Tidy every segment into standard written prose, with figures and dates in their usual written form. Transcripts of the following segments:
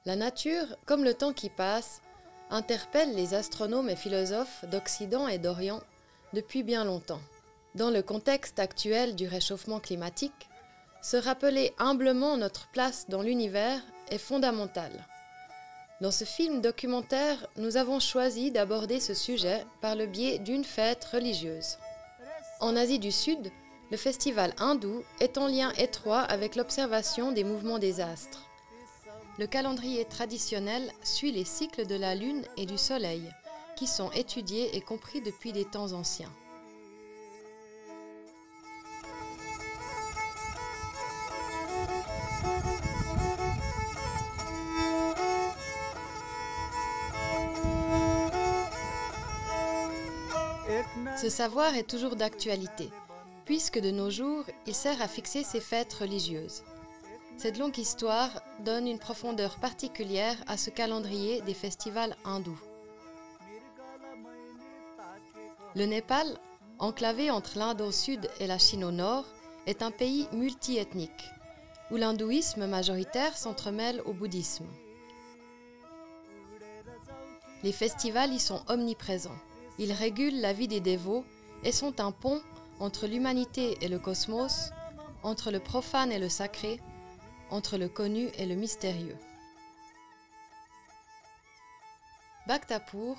La nature, comme le temps qui passe, interpelle les astronomes et philosophes d'Occident et d'Orient depuis bien longtemps. Dans le contexte actuel du réchauffement climatique, se rappeler humblement notre place dans l'univers est fondamental. Dans ce film documentaire, nous avons choisi d'aborder ce sujet par le biais d'une fête religieuse. En Asie du Sud, le festival hindou est en lien étroit avec l'observation des mouvements des astres. Le calendrier traditionnel suit les cycles de la Lune et du Soleil, qui sont étudiés et compris depuis des temps anciens. Ce savoir est toujours d'actualité, puisque de nos jours, il sert à fixer ces fêtes religieuses. Cette longue histoire donne une profondeur particulière à ce calendrier des festivals hindous. Le Népal, enclavé entre l'Inde au sud et la Chine au nord, est un pays multiethnique, où l'hindouisme majoritaire s'entremêle au bouddhisme. Les festivals y sont omniprésents. Ils régulent la vie des dévots et sont un pont entre l'humanité et le cosmos, entre le profane et le sacré, entre le connu et le mystérieux. Bhaktapur,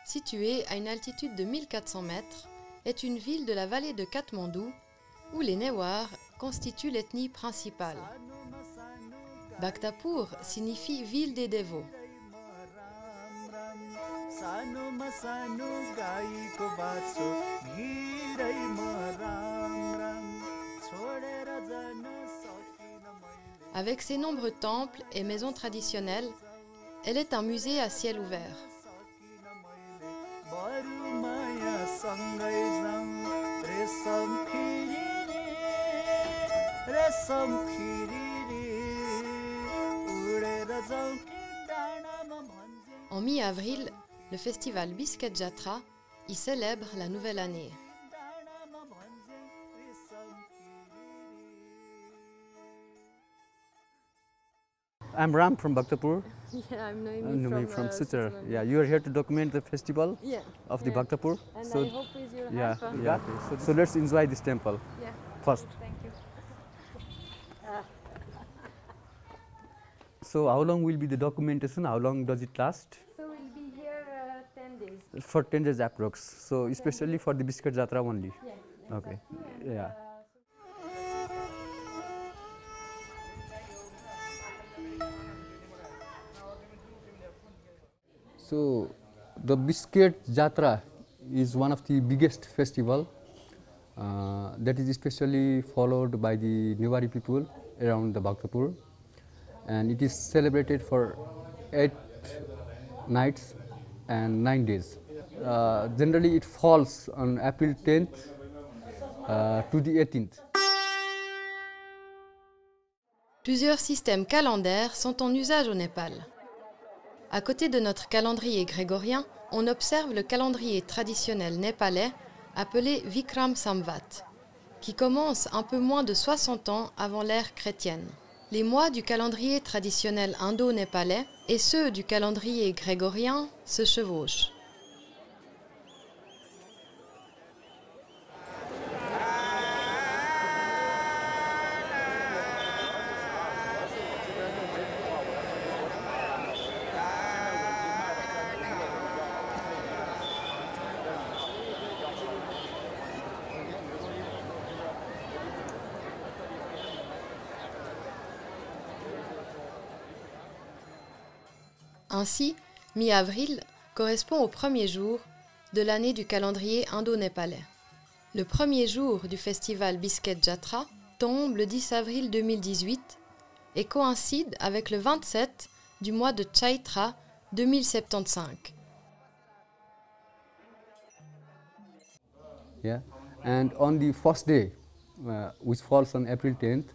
située à une altitude de 1400 mètres, est une ville de la vallée de Katmandou où les Newars constituent l'ethnie principale. Bhaktapur signifie ville des dévots. Avec ses nombreux temples et maisons traditionnelles, elle est un musée à ciel ouvert. En mi-avril, le festival Bisket Jatra y célèbre la nouvelle année. I'm Ram from Bhaktapur. Yeah, I'm Noemi from Sutra. Yeah, you are here to document the festival of the Bhaktapur. And I hope with your help. Okay. So let's enjoy this temple first. Thank you. So how long will be the documentation? How long does it last? So we'll be here 10 days. For 10 days approx. So especially for the Bisket Jatra only. Yeah. Okay. Yeah. So the Bisket Jatra is one of the biggest festival that is especially followed by the Newari people around the Bhaktapur, and it is celebrated for 8 nights and 9 days. Generally it falls on April 10th to the 18th. Plusieurs systèmes calendaires sont en usage au Népal. À côté de notre calendrier grégorien, on observe le calendrier traditionnel népalais appelé Vikram Samvat, qui commence un peu moins de 60 ans avant l'ère chrétienne. Les mois du calendrier traditionnel indo-népalais et ceux du calendrier grégorien se chevauchent. Ainsi, mi-avril correspond au premier jour de l'année du calendrier indo-népalais. Le premier jour du festival Bisket Jatra tombe le 10 avril 2018 et coïncide avec le 27 du mois de Chaitra 2075. Yeah, and on the first day, which falls on April 10th,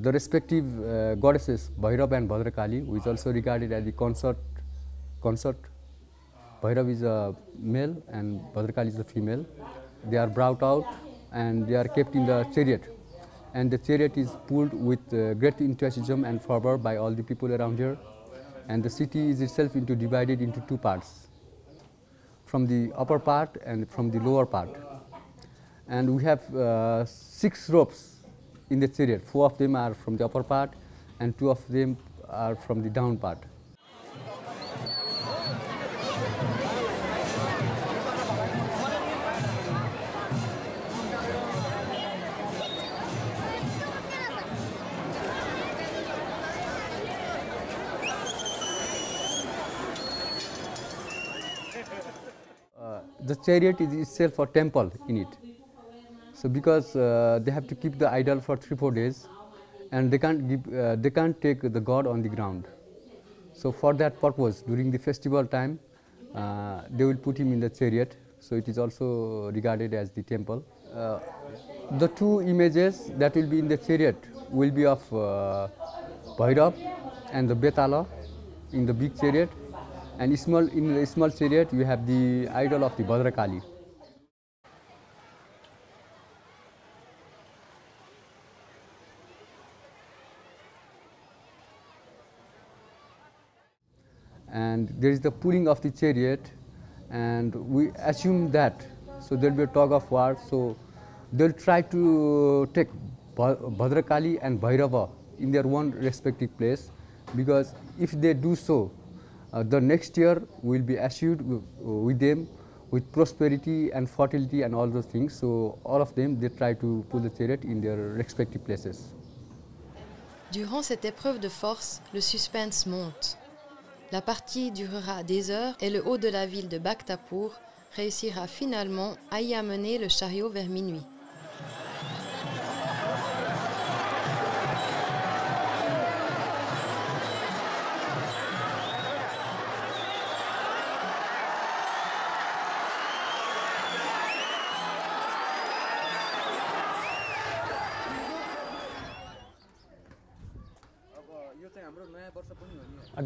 the respective goddesses Bhairav and Bhadrakali, which is also regarded as the consort. Bhairav is a male and Bhadrakali is a female. They are brought out and they are kept in the chariot. And the chariot is pulled with great enthusiasm and fervor by all the people around here. and the city is itself divided into two parts, from the upper part and from the lower part. And we have 6 ropes in the chariot. 4 of them are from the upper part and 2 of them are from the down part. The chariot is itself a temple in it. So because they have to keep the idol for 3-4 days, and they can't take the god on the ground. So for that purpose, during the festival time, they will put him in the chariot. So it is also regarded as the temple. The 2 images that will be in the chariot will be of Bhairav and the Betala in the big chariot. And in the small chariot, you have the idol of the Bhadrakali. And there is the pulling of the chariot, and we assume that, so there will be a tug of war. So they'll try to take Bhadrakali and Bhairava in their own respective place, because if they do so, the next year will be assured with them with prosperity and fertility and all those things. So all of them, they try to pull the chariot in their respective places. Durant cette épreuve de force, le suspense monte. La partie durera des heures et le haut de la ville de Bhaktapur réussira finalement à y amener le chariot vers minuit.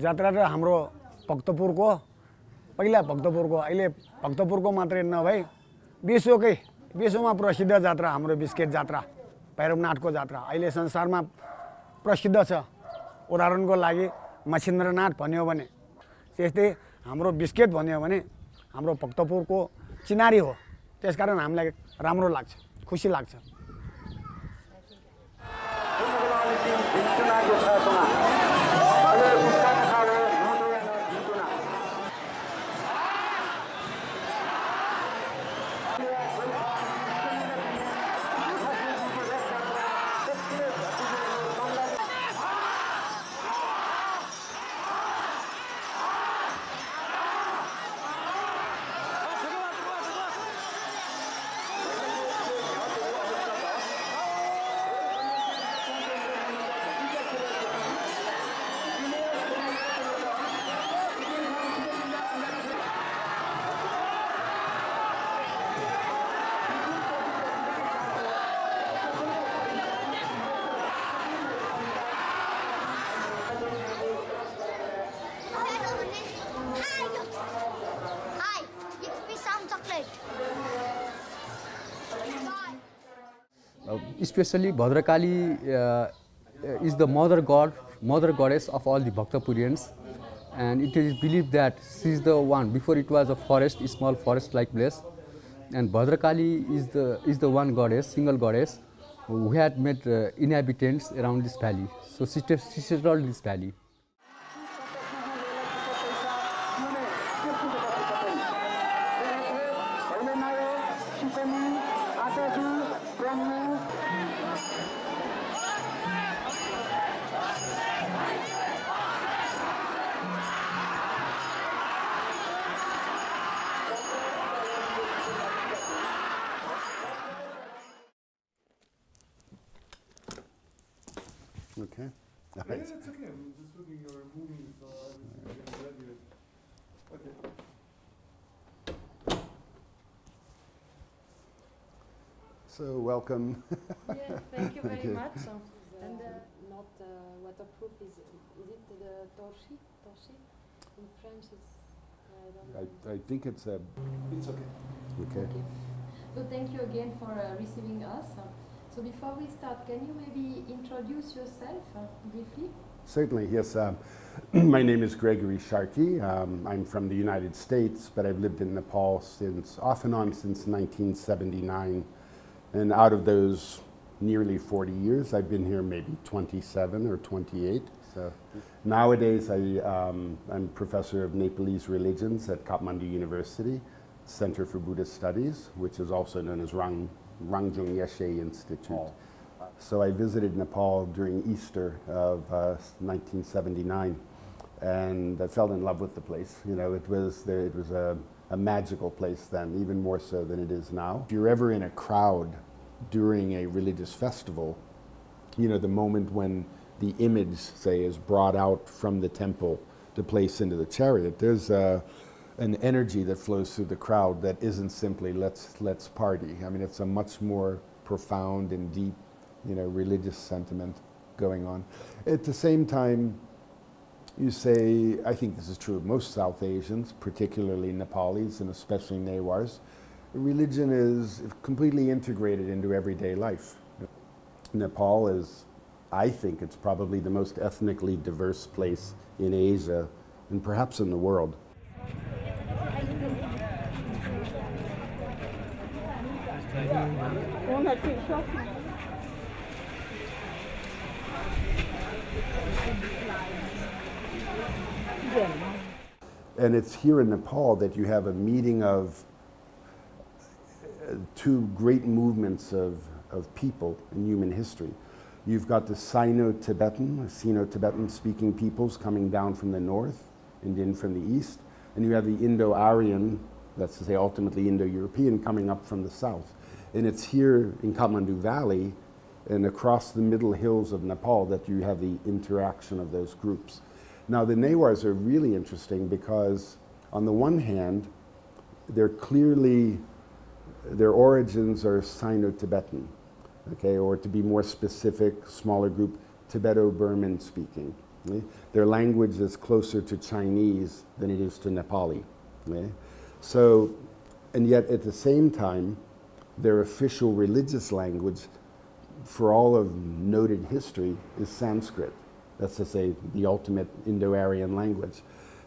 जात्रा र हाम्रो भक्तपुरको पहिला भक्तपुरको अहिले भक्तपुरको मात्रै नभई विश्वमा प्रसिद्ध जात्रा हाम्रो biscuit जात्रा भैरवनाथको जात्रा अहिले संसारमा प्रसिद्ध छ। उदाहरणको लागि मच्छिन्द्रनाथ भन्यो भने त्यस्तै हाम्रो बिस्केट भन्यो भने हाम्रो भक्तपुरको चिनारी हो। त्यसकारण हामीलाई राम्रो लाग्छ, खुसी लाग्छ। Especially Bhadrakali is the mother goddess of all the Bhaktapurians, and it is believed that she is the one. Before it was a forest, a small forest-like place, and Bhadrakali is the one goddess, single goddess, who had met inhabitants around this valley. So she settled this valley. Okay. Yeah, it's okay. I'm just looking at your movie, so I was getting ready. Okay. So welcome. Yes, thank you very you. much. And not waterproof, is it the torchi? In French, it's I think it's a. It's okay. Okay. So thank you again for receiving us. So before we start, can you maybe introduce yourself briefly? Certainly, yes. My name is Gregory Sharkey. I'm from the United States, but I've lived in Nepal off and on since 1979. And out of those nearly 40 years, I've been here maybe 27 or 28. So nowadays, I'm professor of Nepalese religions at Katmandou University, Center for Buddhist Studies, which is also known as Rangjung Yeshe Institute. So I visited Nepal during Easter of 1979, and I fell in love with the place. You know, it was a magical place then, even more so than it is now. If you're ever in a crowd during a religious festival, you know, the moment when the image, say, is brought out from the temple to place into the chariot, there's an energy that flows through the crowd that isn't simply let's party. I mean, it's a much more profound and deep, you know, religious sentiment going on. At the same time, you say, I think this is true of most South Asians, particularly Nepalis and especially Newars, religion is completely integrated into everyday life. Nepal is, I think it's probably the most ethnically diverse place in Asia and perhaps in the world. And it's here in Nepal that you have a meeting of two great movements of people in human history. You've got the Sino-Tibetan speaking peoples coming down from the north and in from the east, and you have the Indo-Aryan, that's to say ultimately Indo-European, coming up from the south. And it's here in Katmandou Valley and across the middle hills of Nepal that you have the interaction of those groups. Now the Newars are really interesting because on the one hand, their origins are Sino-Tibetan, okay, or to be more specific, smaller group, Tibeto-Burman speaking. Okay? Their language is closer to Chinese than it is to Nepali. Okay? So, and yet at the same time, their official religious language for all of noted history is Sanskrit. That's to say, the ultimate Indo-Aryan language.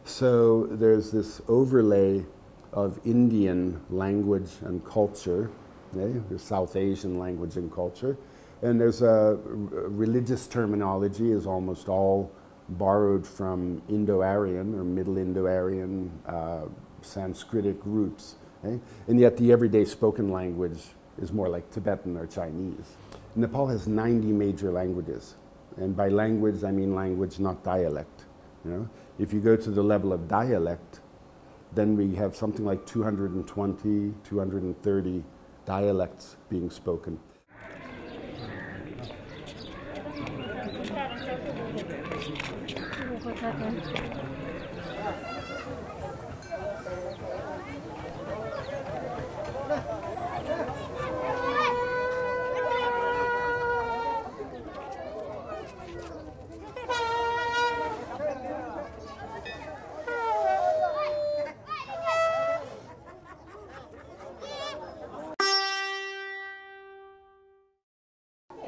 So there's this overlay of Indian language and culture, okay? There's South Asian language and culture, and there's a religious terminology is almost all borrowed from Indo-Aryan or Middle Indo-Aryan Sanskritic roots, okay? And yet the everyday spoken language is more like Tibetan or Chinese. Nepal has 90 major languages. And by language, I mean language, not dialect. You know? If you go to the level of dialect, then we have something like 220, 230 dialects being spoken.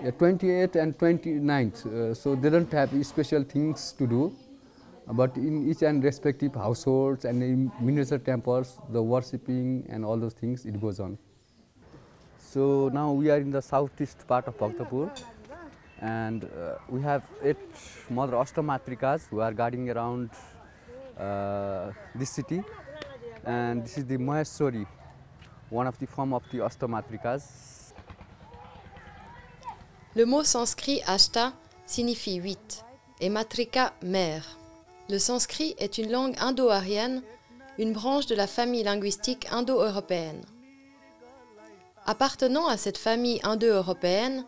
Yeah, 28th and 29th, so they don't have special things to do, but in each and respective households and in miniature temples, the worshipping and all those things, it goes on. So now we are in the southeast part of Bhaktapur, and we have 8 Mother Ashtamatrikas who are guarding around this city, and this is the Maheshwari, one of the form of the Ashtamatrikas. Le mot sanskrit ashta signifie 8 et matrika mère. Le sanskrit est une langue indo-aryenne, une branche de la famille linguistique indo-européenne. Appartenant à cette famille indo-européenne,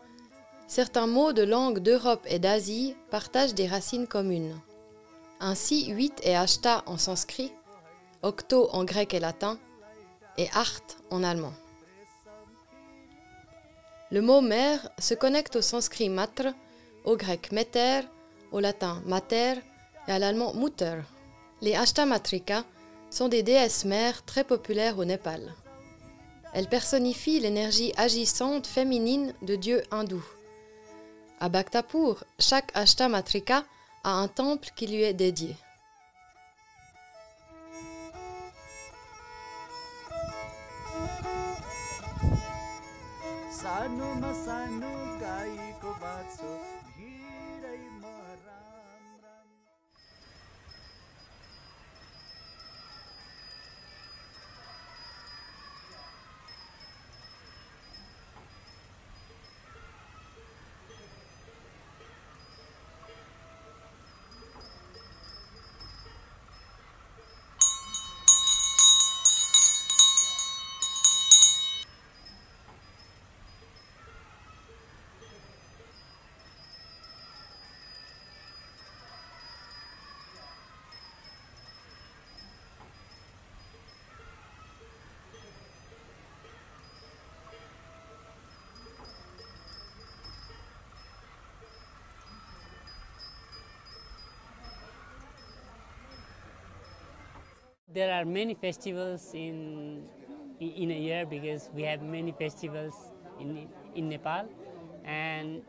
certains mots de langue d'Europe et d'Asie partagent des racines communes. Ainsi, 8 est ashta en sanskrit, octo en grec et latin, et acht en allemand. Le mot mère se connecte au sanskrit matre, au grec meter, au latin mater et à l'allemand Mutter. Les Ashtamatrikas sont des déesses mères très populaires au Népal. Elle personnifie l'énergie agissante féminine de Dieu hindou. À Bhaktapur, chaque Ashtamatrika a un temple qui lui est dédié. There are many festivals in a year because we have many festivals in Nepal, and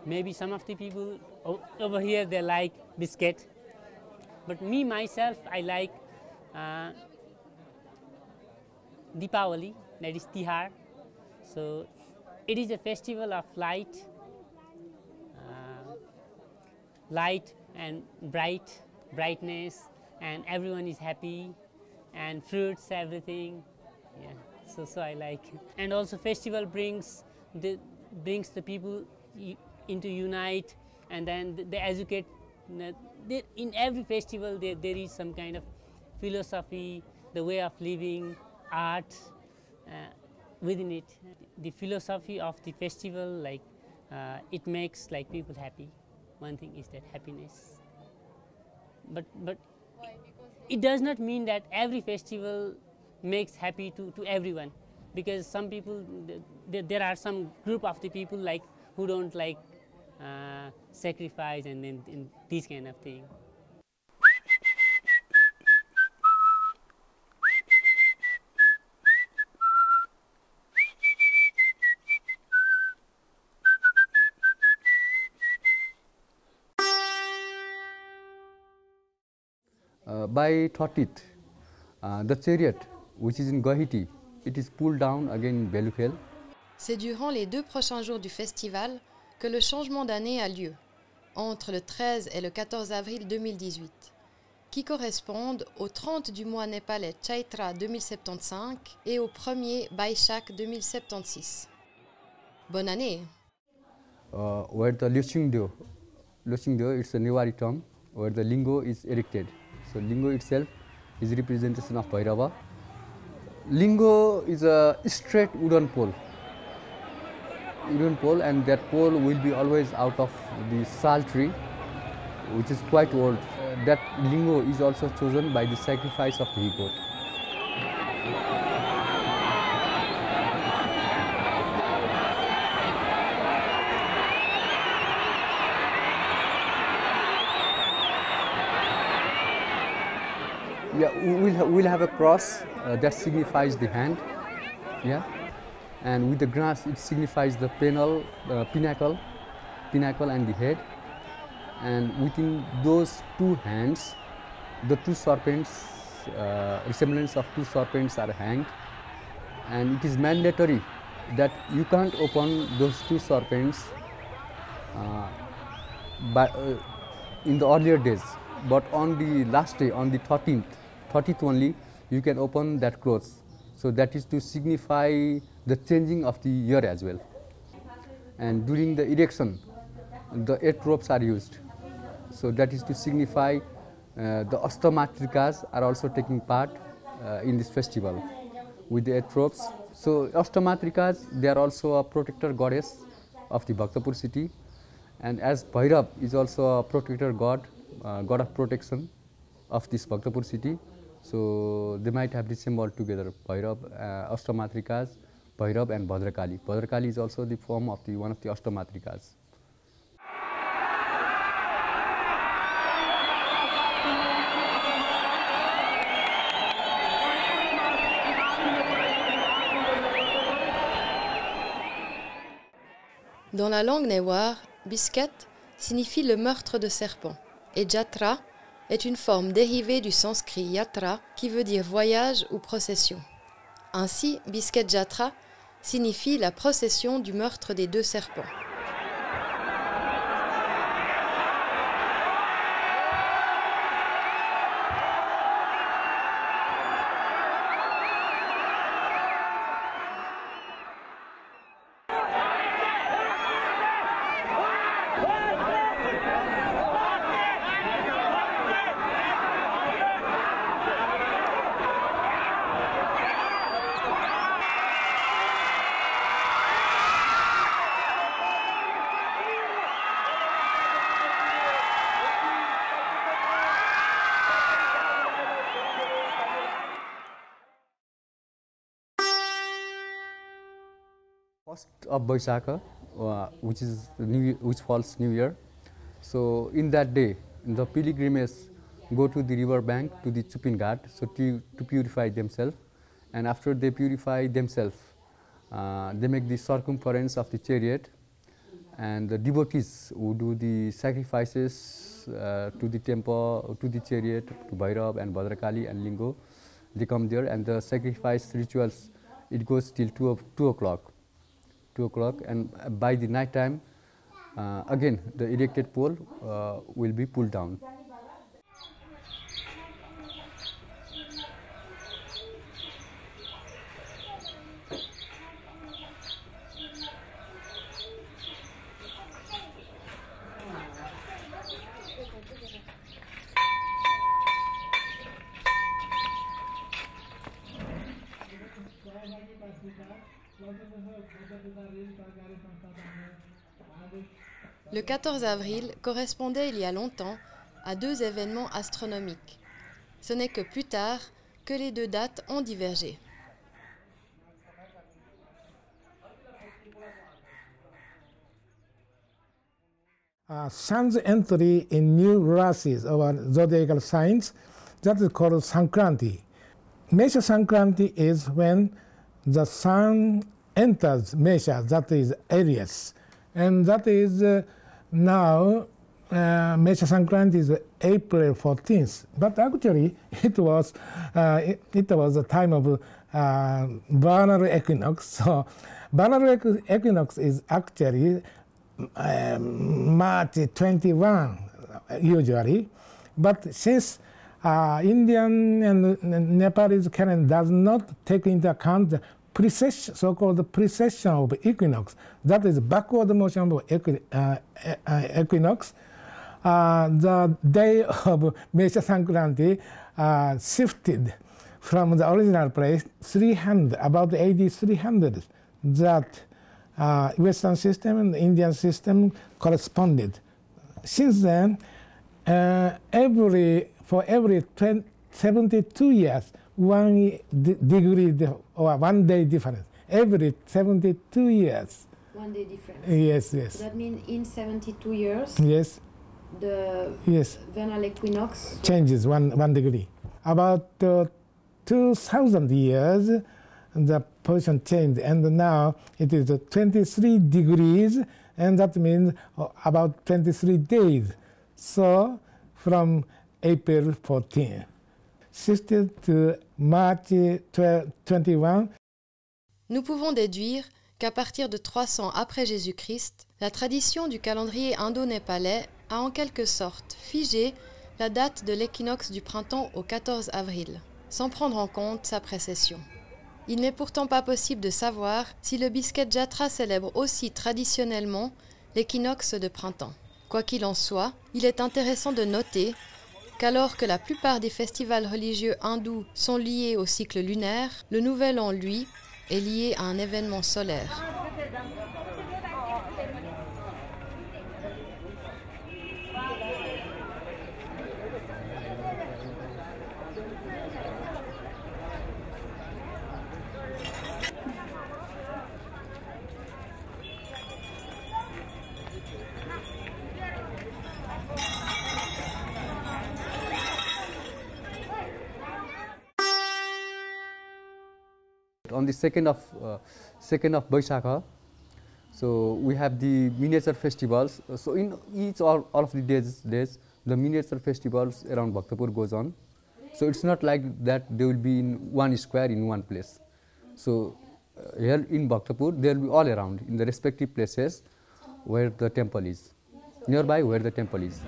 maybe some of the people over here they like biscuit, but me myself I like Deepavali, that is Tihar. So it is a festival of light and brightness, and everyone is happy, and fruits, everything. Yeah, so I like it. And also festival brings the people into unite, and then they educate. In every festival there is some kind of philosophy, the way of living, art within it. The philosophy of the festival, like it makes like people happy. One thing is that happiness. But it does not mean that every festival makes happy to everyone, because some people, there are some group of the people like who don't like sacrifice and then these kind of thing. By 30th, the chariot, which is in Guwahati, it is pulled down again in Belufel. C'est durant les 2 prochains jours du festival que le changement d'année a lieu, entre le 13 et le 14 avril 2018, qui correspondent au 30 du mois népalais Chaitra 2075 et au 1er Baishak 2076. Bonne année! Where the Losingdo, it's a Newari term, where the lingo is erected. So lingo itself is representation of Bhairava. Lingo is a straight wooden pole, and that pole will be always out of the sal tree, which is quite old. That lingo is also chosen by the sacrifice of the he-goat. Yeah, we'll have a cross that signifies the hand, yeah, and with the grass it signifies the pinnacle and the head, and within those 2 hands, the 2 serpents, resemblance of 2 serpents are hanged, and it is mandatory that you can't open those 2 serpents in the earlier days, but on the last day, on the 30th only, you can open that clothes. So that is to signify the changing of the year as well. And during the erection, the 8 ropes are used. So that is to signify the Ashtamatrikas are also taking part in this festival with the 8 ropes. So Ashtamatrikas, they are also a protector goddess of the Bhaktapur city, and as Bhairav is also a protector god, god of protection of this Bhaktapur city. So they might have this symbol together, Bhairav, Ashtamatrikas, Bhairav and Bhadrakali. Bhadrakali is also the form of one of the Ashtamatrikas. Dans la langue néwar, bisket signifie le meurtre de serpent et jatra est une forme dérivée du sanskrit yatra qui veut dire voyage ou procession. Ainsi, Bisket Jatra signifie la procession du meurtre des 2 serpents. First of Vaisakha, which falls New Year. So in that day, the pilgrims go to the river bank to the Chupin Ghat, so to purify themselves. And after they purify themselves, they make the circumference of the chariot. And the devotees who do the sacrifices to the temple, to the chariot, to Bhairav and Bhadrakali and Lingo, they come there, and the sacrifice rituals, it goes till 2 o'clock. 2 o'clock, and by the night time, again the erected pole will be pulled down. Le 14 avril correspondait il y a longtemps à 2 événements astronomiques. Ce n'est que plus tard que les 2 dates ont divergé. Sun's entry in new races or zodiacal signs, that is called Sankranti. Mesha Sankranti is when the sun enters Mesha, that is Aries, and that is now Mesha Sankranti is April 14th. But actually, it was the time of vernal equinox. So vernal equinox is actually March 21 usually, but since Indian and Nepalese calendar does not take into account the precession, so-called precession of equinox, that is backward motion of equinox, the day of Mesha Sankranti shifted from the original place 300, about AD 300, that Western system and the Indian system corresponded. Since then, for every 72 years, 1 degree or 1 day difference. Every 72 years. 1 day difference. Yes, yes. That means in 72 years, yes, the vernal equinox changes 1 degree. About 2,000 years, the position changed, and now it is 23 degrees, and that means about 23 days. So from April 14, shifted to March 21. Nous pouvons déduire qu'à partir de 300 après Jésus-Christ, la tradition du calendrier indo-népalais a en quelque sorte figé la date de l'équinoxe du printemps au 14 avril, sans prendre en compte sa précession. Il n'est pourtant pas possible de savoir si le Bisket Jatra célèbre aussi traditionnellement l'équinoxe de printemps. Quoi qu'il en soit, il est intéressant de noter qu'alors que la plupart des festivals religieux hindous sont liés au cycle lunaire, le nouvel-an, lui, est lié à un événement solaire. On the second of Vaisakha, So we have the miniature festivals. So in each all of the days, the miniature festivals around Bhaktapur goes on. So it's not like that they will be in one square in one place. So here in Bhaktapur, they will be all around in the respective places where the temple is, nearby where the temple is.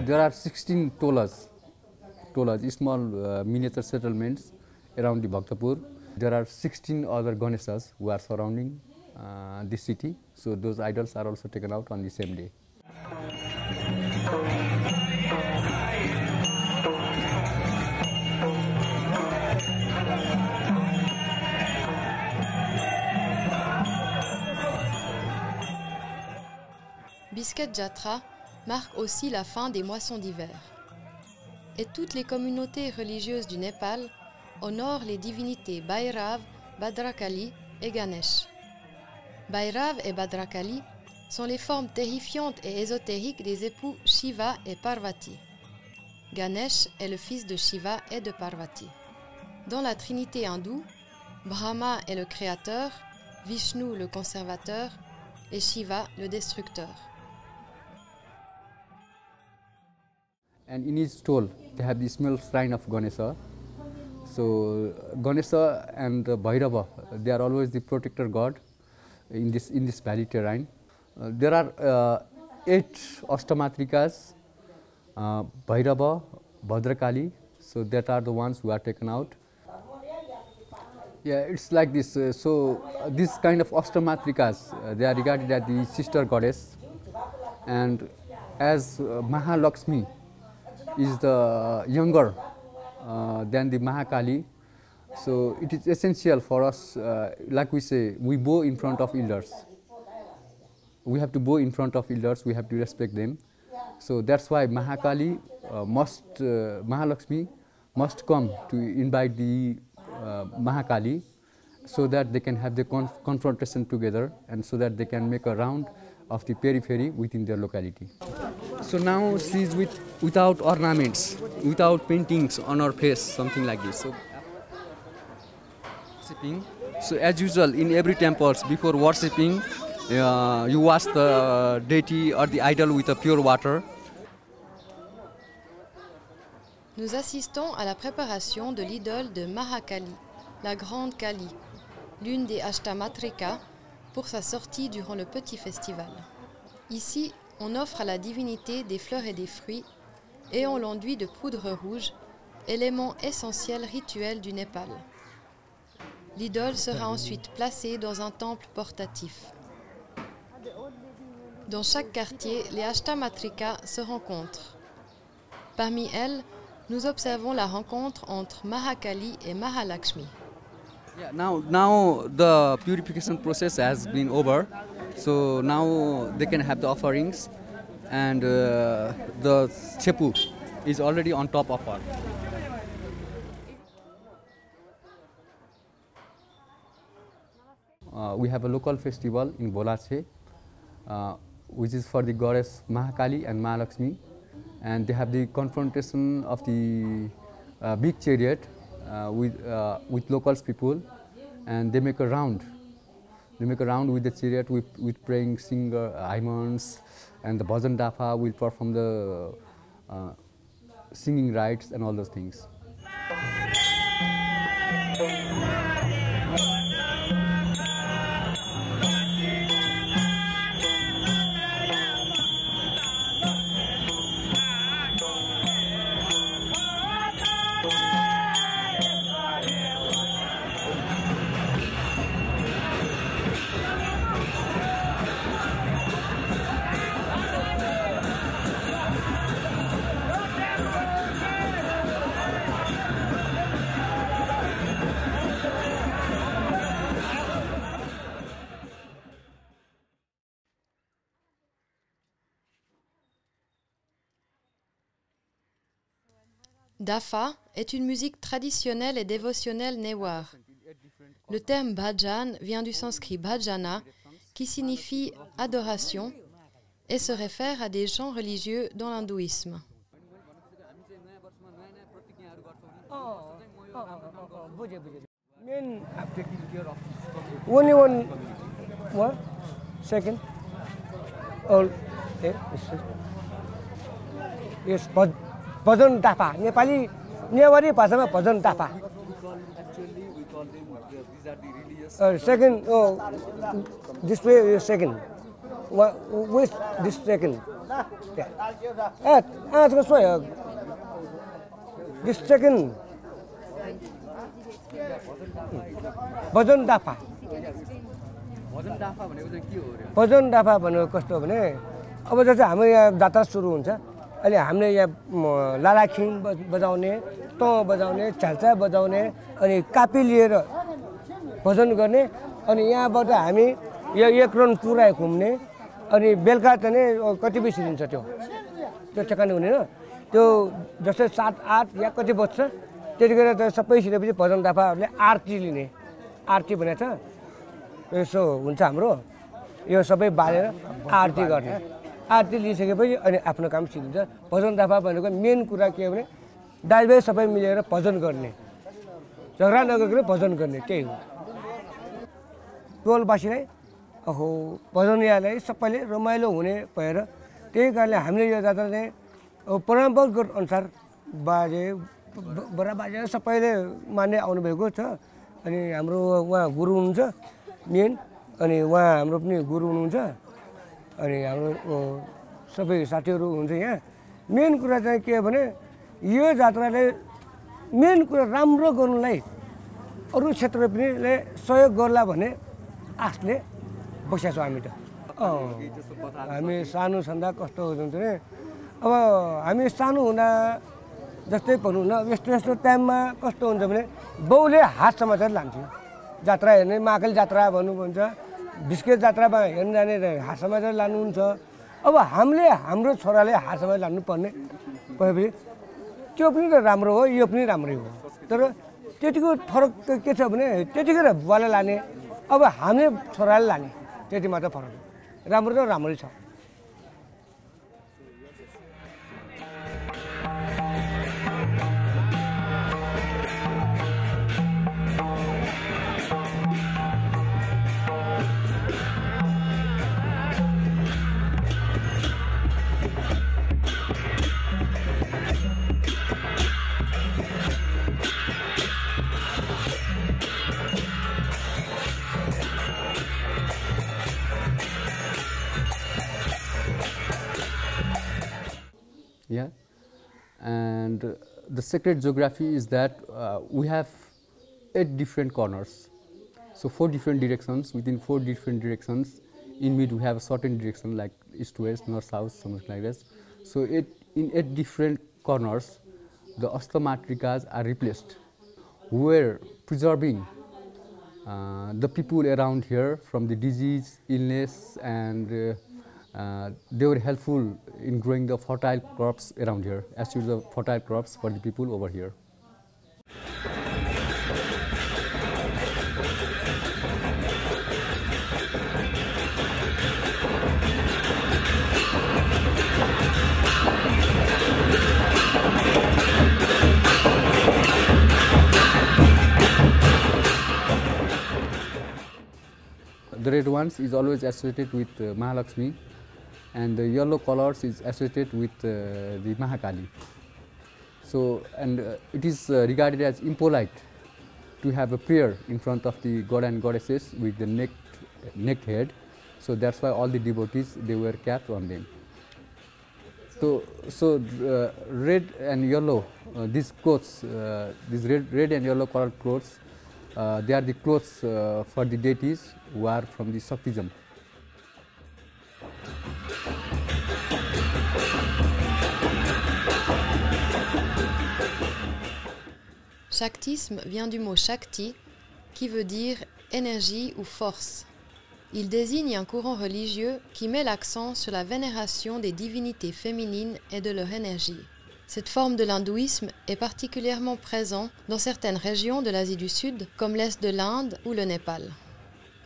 There are 16 tolas, small miniature settlements around the Bhaktapur. There are 16 other Ganeshas who are surrounding the city. So those idols are also taken out on the same day. Bisket Jatra marque aussi la fin des moissons d'hiver. Et toutes les communautés religieuses du Népal honorent les divinités Bhairav, Bhadrakali et Ganesh. Bhairav et Bhadrakali sont les formes terrifiantes et ésotériques des époux Shiva et Parvati. Ganesh est le fils de Shiva et de Parvati. Dans la trinité hindoue, Brahma est le créateur, Vishnu le conservateur et Shiva le destructeur. And in each stole, they have the small shrine of Ganesha. So Ganesha and Bhairava, they are always the protector god in this valley terrain. There are 8 Ashtamatrikas, Bhairava, Bhadrakali, so that are the ones who are taken out. Yeah, it's like this. So this kind of Ashtamatrikas, they are regarded as the sister goddess, and as Mahalakshmi is the younger than the Mahakali, so it is essential for us, like we say, we bow in front of elders. We have to bow in front of elders, we have to respect them. So that's why Mahakali Mahalakshmi must come to invite the Mahakali, so that they can have the confrontation together, and so that they can make a round of the periphery within their locality. So now she is without ornaments, without paintings on her face, something like this. So as usual in every temples, before worshipping, you wash the deity or the idol with a pure water. Nous assistons à la préparation de l'idole de Mahakali, la grande Kali, l'une des Ashtamatrikas, pour sa sortie durant le petit festival. Ici, on offre à la divinité des fleurs et des fruits, et on l'enduit de poudre rouge, élément essentiel rituel du Népal. L'idole sera ensuite placée dans un temple portatif. Dans chaque quartier, les Ashtamatrikas se rencontrent. Parmi elles, nous observons la rencontre entre Mahakali et Mahalakshmi. Yeah, now the purification process has been over, so now they can have the offerings, and the chepu is already on top of her. We have a local festival in Bolache, which is for the goddess Mahakali and Mahalakshmi, and they have the confrontation of the big chariot with local people, and they make a round. They make a round with the chariot with praying singer, hymns, and the bhajan dafa will perform the singing rites and all those things. Dafa est une musique traditionnelle et dévotionnelle newar. Le terme bhajan vient du sanskrit bhajana, qui signifie adoration et se réfère à des chants religieux dans l'hindouisme. Only one second. Yes, bhajan dafa. Nepali, Newari भाषामा bhajan dafa. Actually, we call them, these are the religious. Second, this way, second. With this second. This second. Bhajan dafa. भजन दाफा भनेको कस्तो भने अब जस्तै हाम्रो यहाँ जात्रा सुरु हुन्छ अहिले हामीले यहाँ लालाखिङ बजाउने तँ बजाउने झाल्चा बजाउने अनि कापी लिएर भजन गर्ने अनि यहाँबाट हामी यो एक राउन्ड पुरा घुम्ने अनि बेलुका चाहिँ कति बजी दिन्छ त्यो ठेकाना हुने न त्यो जस्तै 7, 8 या कति बज्छ त्यतिखेर त सबै सिधैपछि भजन दाफाहरूले आरती लिने आरती भनेको छ यसो हुन्छ हाम्रो यो सबै बालेर आरती गर्ने आरती लिइसकेपछि अनि आफ्नो काम सिकिन्छ भजन दाफा भनेको मेन कुरा के हो भने दाइभाइ सबै मिलेर भजन गर्ने झगडा नगरिकन भजन गर्ने त्यही हो टोलवासीलाई अहो भजनियालाई सबैले रमाइलो हुने भएर त्यही कारणले हामीले यो जात्रा चाहिँ परम्परागत अनुसार बाजे बडाबाजे सबैले मान्दै आउनुभएको छ अनि हाम्रो उहाँ गुरु हुनुहुन्छ मेन अनि उहाँ हाम्रो पनि गुरु हुनुहुन्छ अनि हाम्रो सबै साथीहरू हुन्छ यहाँ मेन कुरा चाहिँ के हो भने यो जात्राले मेन कुरा राम्रो गर्नुलाई अरू क्षेत्र पनि सहयोग गर्ला भन्ने आशले बसेका छौँ हामी त हामी सानो छँदा कस्तो हुन्छ भने अब हामी सानो हुँदा जस्तै भनौँ न यस्तो टाइममा कस्तो हुन्छ भने बाउले हात समातेर लान्थ्यो जात्रा हेर्ने महाकाली जात्रा भन्नु भन्छ बिस्केट जात्रामा हेर्नु जाने हात समातेर लानुहुन्छ अब हामीले हाम्रो छोराले हात समातेर लानुपर्ने भएपछि त्यो पनि त राम्रो हो यो पनि राम्रै हो तर त्यतिको फरक के छ भने त्यतिखेर बुवाले लाने अब हामीले छोराले लाने त्यति मात्र फरक राम्रो त राम्रै छ Yeah, and the sacred geography is that we have 8 different corners, so 4 different directions. Within 4 different directions, in mid we have a certain direction like east, west, north, south, something like this. So in 8 different corners, the astamatrikas are replaced. We are preserving the people around here from the disease, illness, and they were helpful in growing the fertile crops around here, as the fertile crops for the people over here. The red ones is always associated with Mahalakshmi, and the yellow colors is associated with the Mahakali. So, and it is regarded as impolite to have a prayer in front of the god and goddesses with the necked head. So that's why all the devotees, they wear caps on them. So red and yellow, these clothes, these red and yellow colored clothes, they are the clothes for the deities who are from the Shaktism. Shaktisme vient du mot Shakti, qui veut dire énergie ou force. Il désigne un courant religieux qui met l'accent sur la vénération des divinités féminines et de leur énergie. Cette forme de l'hindouisme est particulièrement présente dans certaines régions de l'Asie du Sud, comme l'Est de l'Inde ou le Népal.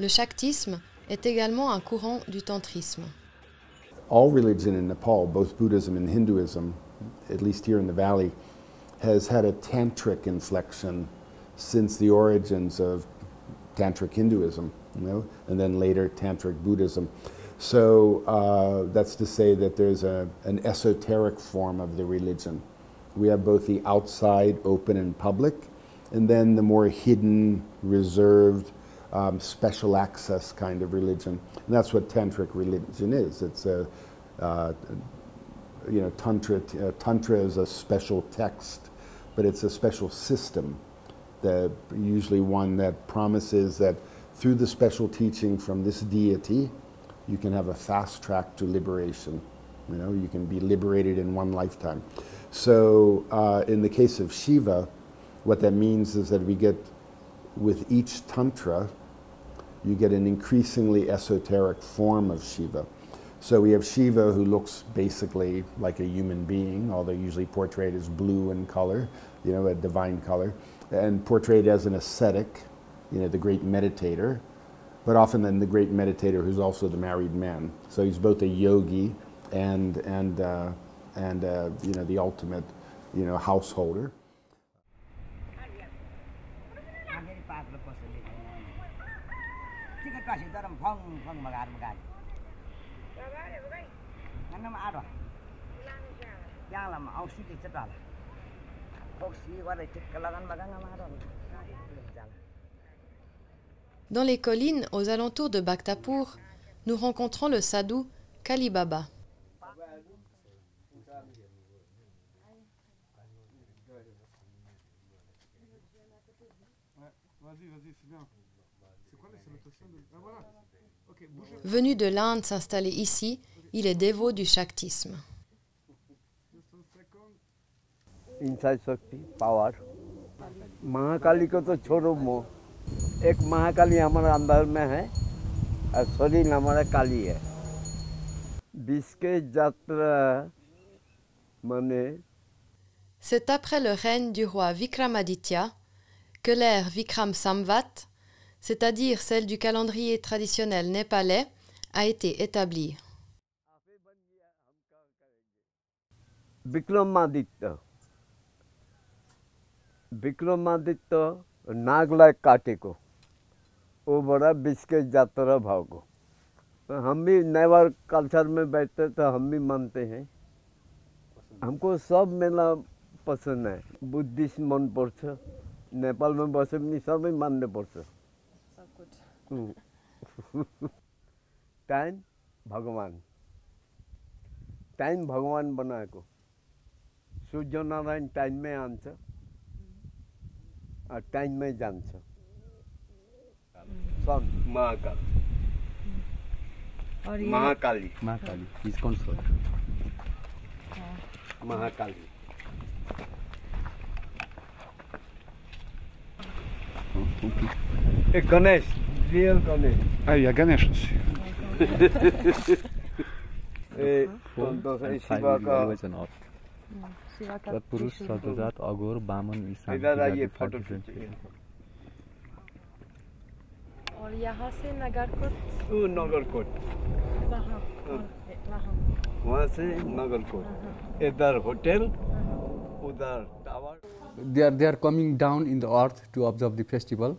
Le shaktisme est également un courant du tantrisme. All religion in Nepal, both Buddhism and Hinduism, at least here in the valley, has had a tantric inflection since the origins of tantric Hinduism, and then later tantric Buddhism. So that's to say that there's an esoteric form of the religion. We have both the outside, open and public, and then the more hidden, reserved, special access kind of religion. And that's what tantric religion is. It's Tantra is a special text, but it's a special system, usually one that promises that through the special teaching from this deity, you can have a fast track to liberation. You can be liberated in one lifetime. So in the case of Shiva, what that means is that we get, with each Tantra, you get an increasingly esoteric form of Shiva. So we have Shiva, who looks basically like a human being, although usually portrayed as blue in color, a divine color, and portrayed as an ascetic, the great meditator, but often then the great meditator who's also the married man. So he's both a yogi and the ultimate, householder. Dans les collines aux alentours de Bhaktapur, nous rencontrons le sadhu Kali Baba. Venu de l'Inde s'installer ici, il est dévot du shaktisme. Inside Shakti, power. Mahakali को तो छोड़ो मो एक महाकाली हमारे अंदर में है और शरीर हमारा काली है बिस्केट जात्रा माने. C'est après le règne du roi Vikramaditya que l'ère Vikram Samvat, c'est-à-dire celle du calendrier traditionnel népalais, a été établie. Vikramaditya नागलाई काटेको वो बड़ा बिस्केट जात्रा भाव को तो हम भी नेवार कल्चर में बैठते तो हम भी मानते हैं हमको सब मेला पसंद है बुद्धिस्ट मन पर्छ नेपाल में बसे पनि सबै मान्ने पर्छ टाइम भगवान बनाएको सूर्य नारायण टाइम में आन्छ और टाइम में जान्छ सन Mahakali is consort. Mahakali Ganesh real Ganesh Ja, Ganesh. Shiva का पुरुष सतजात अघोर बामन ये फोटो और यहाँ से नगरकोट वहाँ से नगरकोट इधर होटल उधर tower. They are coming down in the earth to observe the festival,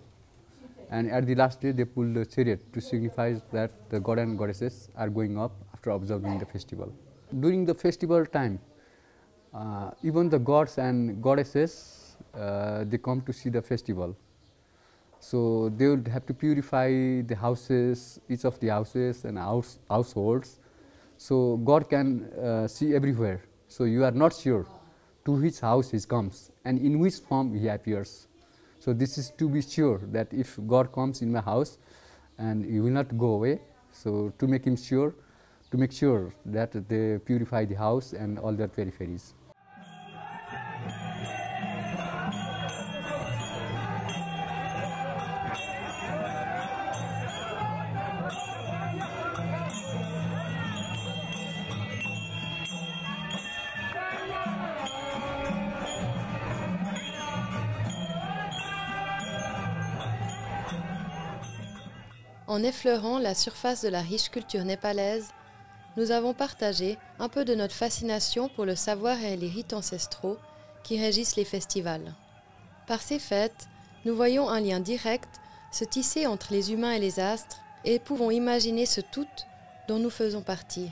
and at the last day they pull the chariot to signify that the god and goddesses are going up after observing the festival. During the festival time, even the gods and goddesses they come to see the festival. So they would have to purify the houses, each of the houses and households. So God can see everywhere. So you are not sure to which house he comes and in which form he appears. So this is to be sure that if God comes in my house and he will not go away. So to make sure that they purify the house and all their peripheries. En effleurant la surface de la riche culture népalaise, nous avons partagé un peu de notre fascination pour le savoir et les rites ancestraux qui régissent les festivals. Par ces fêtes, nous voyons un lien direct se tisser entre les humains et les astres et pouvons imaginer ce tout dont nous faisons partie.